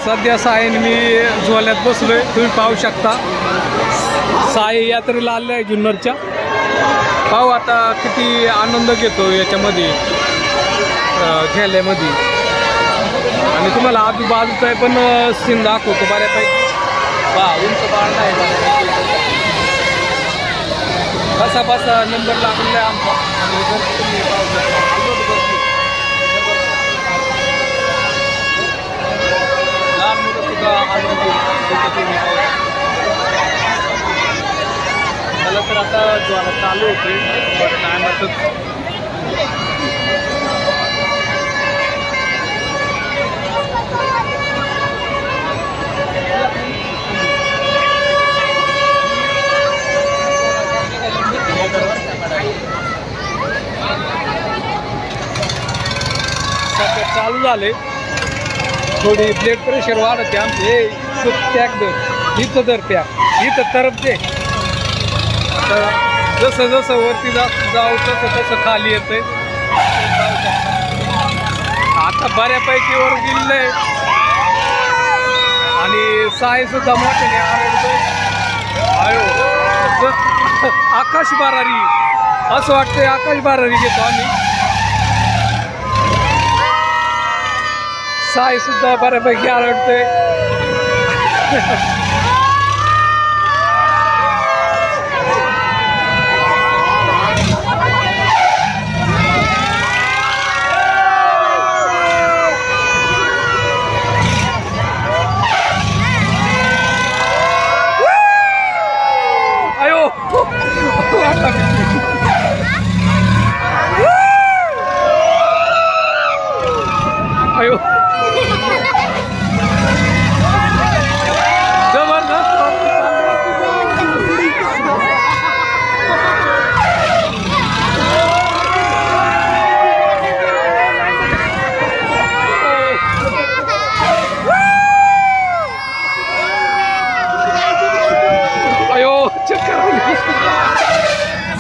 सध्या साईन मी झोल्यात बसलोय, तुम्ही पाहू शकता. साई यात्रेला आले आहे जुन्नरच्या. पाहू आता किती आनंद घेतो याच्यामध्ये खेळल्यामध्ये. आणि तुम्हाला आजूबाजूचा पण सीन दाखवतो बऱ्यापैकी. उंच बाळ नाही कसा बसा नंबर लागलेला आहे आमचा. लहान मुलं सुद्धा आनंद मला तर आता ज्वाला चालू होते टायमातच. सध्या चालू झाले. थोडी ब्लड प्रेशर वाढते आमचे. पॅक दर इथं दर पॅक इथं तरफते. जसं जसं वरती जाऊ तसं तसं खाली येतंय. आता बऱ्यापैकी वर गेलंय. आणि साई सुद्धा मोठ्याने आरडतोय. आयो आकाश बारारी असं वाटतंय. आकाश बारारी घेतो आम्ही. साई सुद्धा बऱ्यापैकी आरडतोय. अयो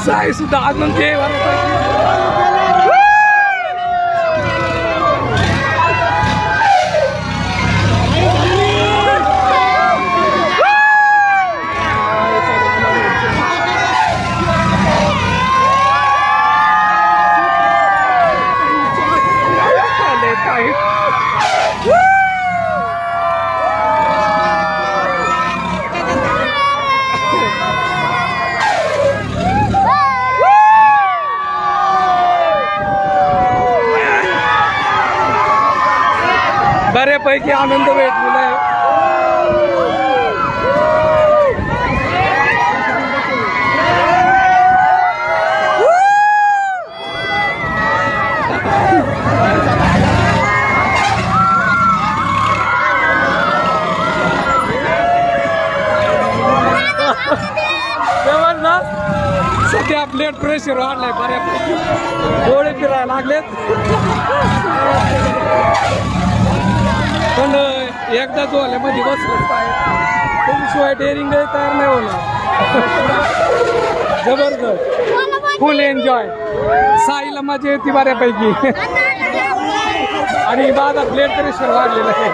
साई सुद्धा आनंद आहे. बऱ्यापैकी आनंद भेटलेला आहे. सध्या ब्लड प्रेशर वाढलाय बऱ्यापैकी. डोळे फिरायला लागलेत. पण एकदा झोल्यामध्ये बसलंच पाहिजे. त्याशिवाय डेअरिंग तयार नाही होणार. जबरदस्त फुल एन्जॉय. साईला मजा येते बऱ्यापैकी. आणि माझा ब्लड प्रेशर वाढलेला आहे.